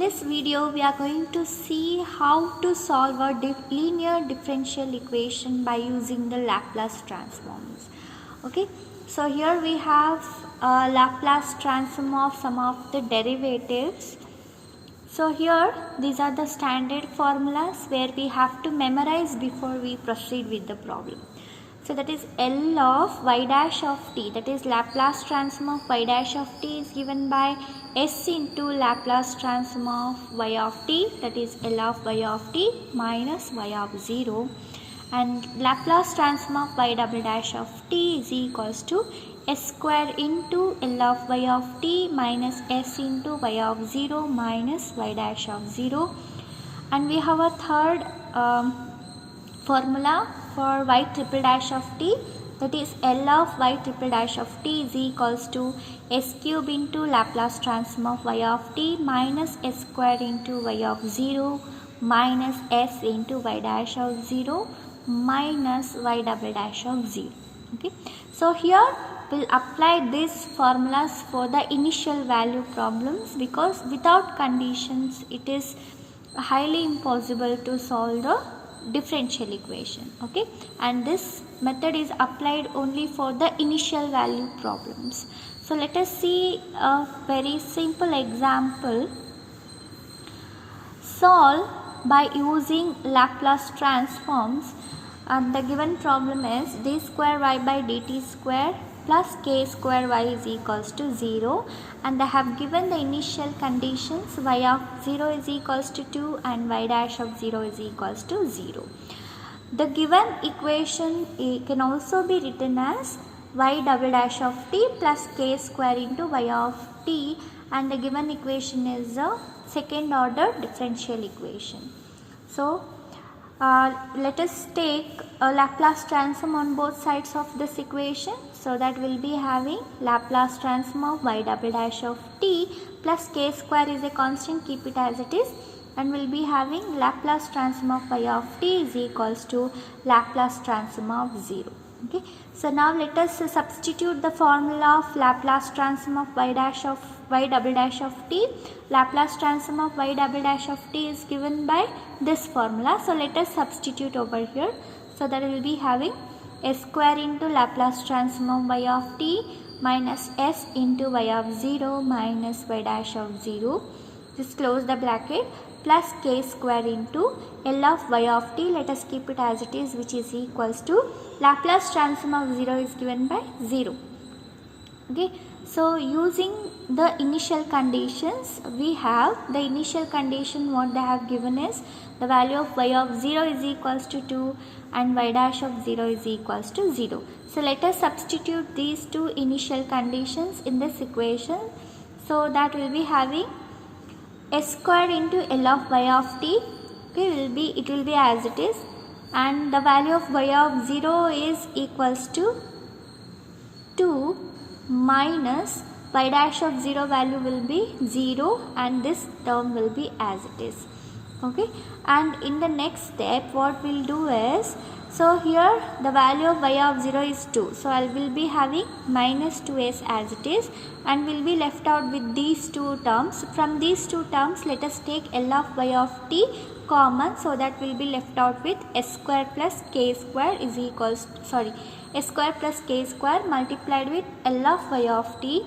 this video we are going to see how to solve a linear differential equation by using the Laplace transforms. Okay, so here we have a Laplace transform of some of the derivatives. So here these are the standard formulas where we have to memorize before we proceed with the problem. So that is L of y dash of t, that is Laplace transform of y dash of t is given by S into Laplace transform of y of t, that is L of y of t minus y of 0, and Laplace transform of y double dash of t is equals to S square into L of y of t minus S into y of 0 minus y dash of 0. And we have a third formula for y triple dash of t, that is L of y triple dash of t is equals to S cube into Laplace transform of y of t minus S square into y of 0 minus S into y dash of 0 minus y double dash of 0. Okay, so here we'll apply these formulas for the initial value problems, because without conditions it is highly impossible to solve the differential equation. Okay, and this method is applied only for the initial value problems. So let us see a very simple example. Solve by using Laplace transforms, and the given problem is d square y by dt square plus k square y is equals to 0, and they have given the initial conditions y of 0 is equals to 2 and y dash of 0 is equals to 0. The given equation can also be written as y double dash of t plus k square into y of t, and the given equation is a second order differential equation. So let us take a Laplace transform on both sides of this equation. So that will be having Laplace transform of y double dash of t plus k square is a constant, keep it as it is, and will be having Laplace transform of y of t is equals to Laplace transform of 0. Okay, so now let us substitute the formula of Laplace transform of y double dash of t. Laplace transform of y double dash of t is given by this formula. So let us substitute over here. So that will be having S square into Laplace transform of y of t minus S into y of 0 minus y dash of 0. Just close the bracket, plus k square into L of y of t, let us keep it as it is, which is equals to Laplace transform of 0 is given by 0. Okay, so using the initial conditions, we have the initial condition what they have given is the value of y of 0 is equals to 2 and y dash of 0 is equals to 0. So let us substitute these two initial conditions in this equation. So that will be having S square into L of y of t, okay, it will be as it is, and the value of y of 0 is equals to 2 minus y dash of 0 value will be 0, and this term will be as it is. Okay, and in the next step what we'll do is, so here the value of y of 0 is 2, so I will be having minus 2s as it is, and will be left out with these two terms. From these two terms let us take L of y of t common, so that will be left out with S square plus k square is equals, S square plus k square multiplied with L of y of t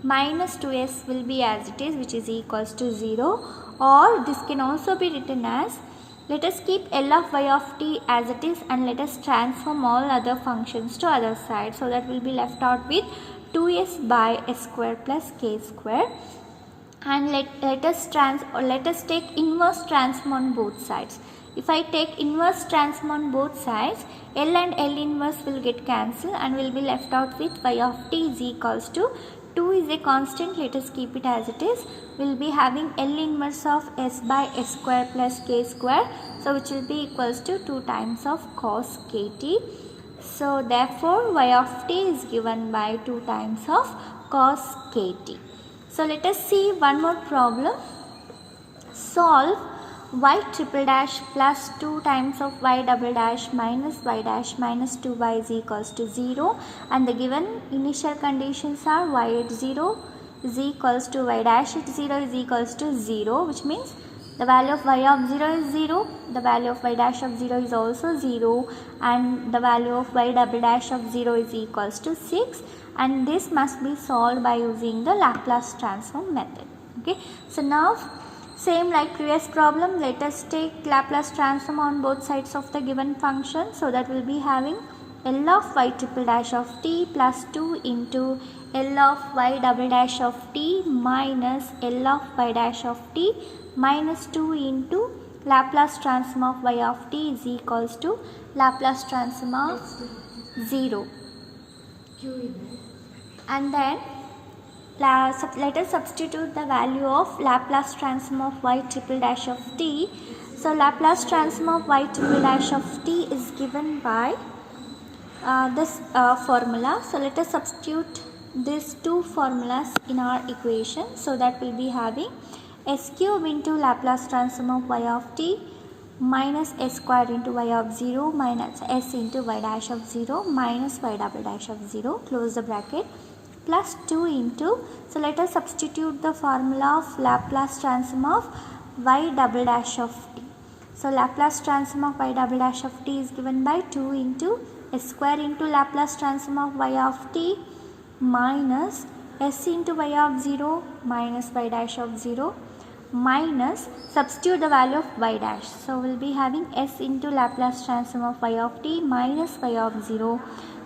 minus 2s will be as it is, which is equals to 0, or this can also be written as, let us keep L of y of t as it is and let us transform all other functions to other side. So that will be left out with 2s by s square plus k square, and let us take inverse transform on both sides. If I take inverse transform on both sides, L and L inverse will get cancelled and will be left out with y of t is equals to 2 is a constant, let us keep it as it is, will be having L inverse of s by s square plus k square, so which will be equals to 2 times of cos kt. So therefore y of t is given by 2 times of cos kt. So let us see one more problem. Solve y triple dash plus 2 times of y double dash minus y dash minus 2y is equals to 0, and the given initial conditions are y at 0 is equals to y dash at 0 is equals to 0, which means the value of y of 0 is 0, the value of y dash of 0 is also 0, and the value of y double dash of 0 is equals to 6, and this must be solved by using the Laplace transform method. Okay, so now same like previous problem, let us take Laplace transform on both sides of the given function. So that will be having L of y triple dash of t plus 2 into L of y double dash of t minus L of y dash of t minus 2 into Laplace transform of y of t is equals to Laplace transform of 0. And then let us substitute the value of Laplace transform of y triple dash of t. So Laplace transform of y triple dash of t is given by this formula. So let us substitute these two formulas in our equation. So that will be having s cube into Laplace transform of y of t minus s square into y of 0 minus s into y dash of 0 minus y double dash of 0, close the bracket, plus 2 into, so let us substitute the formula of Laplace transform of y double dash of t. So Laplace transform of y double dash of t is given by 2 into s square into Laplace transform of y of t minus s into y of 0 minus y dash of 0 minus, substitute the value of y dash. So we will be having s into Laplace transform of y of t minus y of 0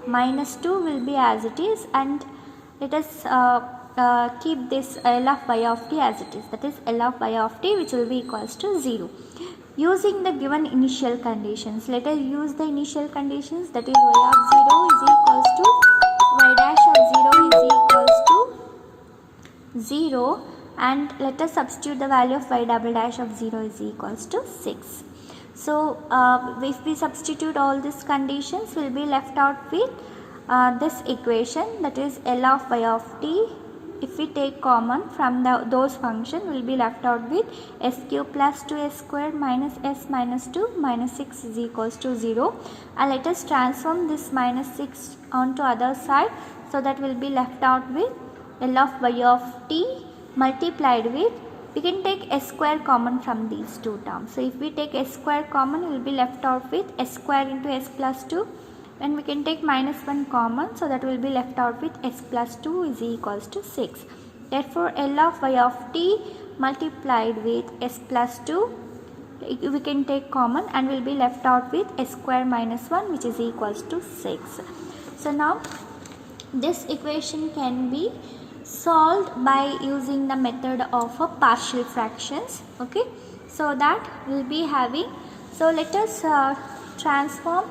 minus 2 will be as it is, and let us keep this L of y of t as it is, that is L of y of t, which will be equals to 0. Using the given initial conditions, let us use the initial conditions, that is y of 0 is equals to y dash of 0 is equals to 0, and let us substitute the value of y double dash of 0 is equals to 6. So if we substitute all these conditions, we will be left out with this equation, that is L of y of t. If we take common from those function, we will be left out with s cube plus 2s square minus s minus 2 minus 6 is equals to 0, and let us transform this minus 6 onto other side. So that will be left out with L of y of t multiplied with, we can take s square common from these two terms. So if we take s square common, we will be left out with s square into s plus 2, and we can take minus 1 common, so that will be left out with s plus 2 is equals to 6. Therefore L of y of t multiplied with s plus 2, we can take common, and will be left out with s square minus 1, which is equals to 6. So now this equation can be solved by using the method of a partial fractions. Okay, so that will be having, so let us transform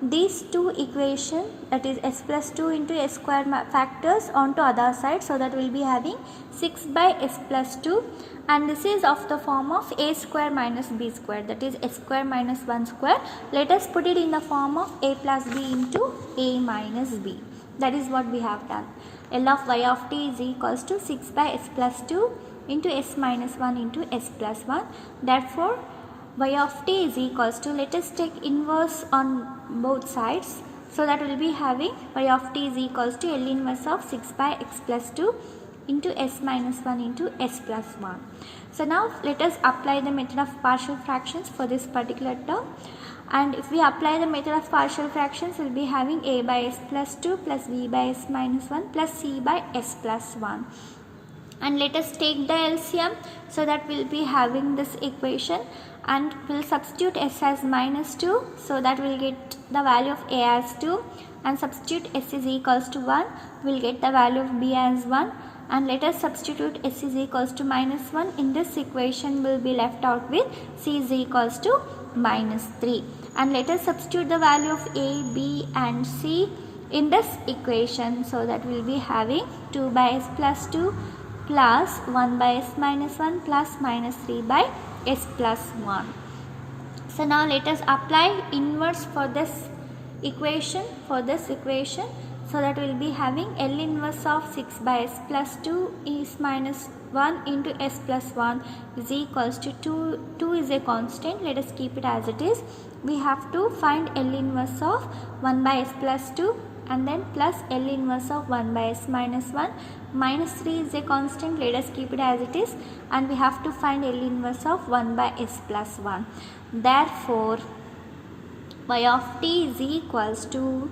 these two equations, that is s plus 2 into s square factors onto other side. So that will be having 6 by s plus 2, and this is of the form of a square minus b square, that is s square minus 1 square. Let us put it in the form of a plus b into a minus b. That is what we have done. L of y of t is equals to 6 by s plus 2 into s minus 1 into s plus 1. Therefore y of t is equals to, let us take inverse on both sides. So that will be having y of t is equals to L inverse of 6 by x plus 2 into s minus 1 into s plus 1. So now let us apply the method of partial fractions for this particular term. And if we apply the method of partial fractions, we will be having a by s plus 2 plus b by s minus 1 plus c by s plus 1. And let us take the LCM, so that we will be having this equation, and we will substitute s as minus 2, so that we will get the value of a as 2, and substitute s is equals to 1, we will get the value of b as 1, and let us substitute s is equals to minus 1 in this equation, will be left out with c is equals to minus 3, and let us substitute the value of a, b and c in this equation. So that we will be having 2 by s plus 2 plus 1 by s minus 1 plus minus 3 by s plus 1. So now let us apply inverse for this equation, so that we will be having L inverse of 6 by s plus 2 is minus 1 into s plus 1 is equals to 2 is a constant, let us keep it as it is. We have to find L inverse of 1 by s plus 2 and then plus L inverse of 1 by s minus 1. Minus 3 is a constant, let us keep it as it is, and we have to find L inverse of 1 by s plus 1. Therefore y of t is equals to,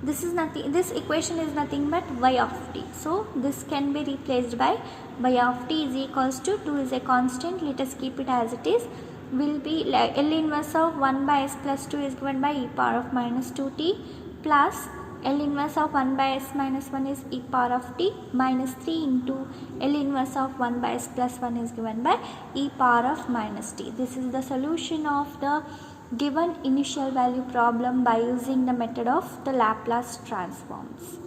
this equation is nothing but y of t. So this can be replaced by y of t is equals to 2 is a constant, let us keep it as it is, will be like L inverse of 1 by s plus 2 is given by e power of minus 2t plus L inverse of 1 by s minus 1 is e power of t minus 3 into L inverse of 1 by s plus 1 is given by e power of minus t. This is the solution of the given initial value problem by using the method of the Laplace transforms.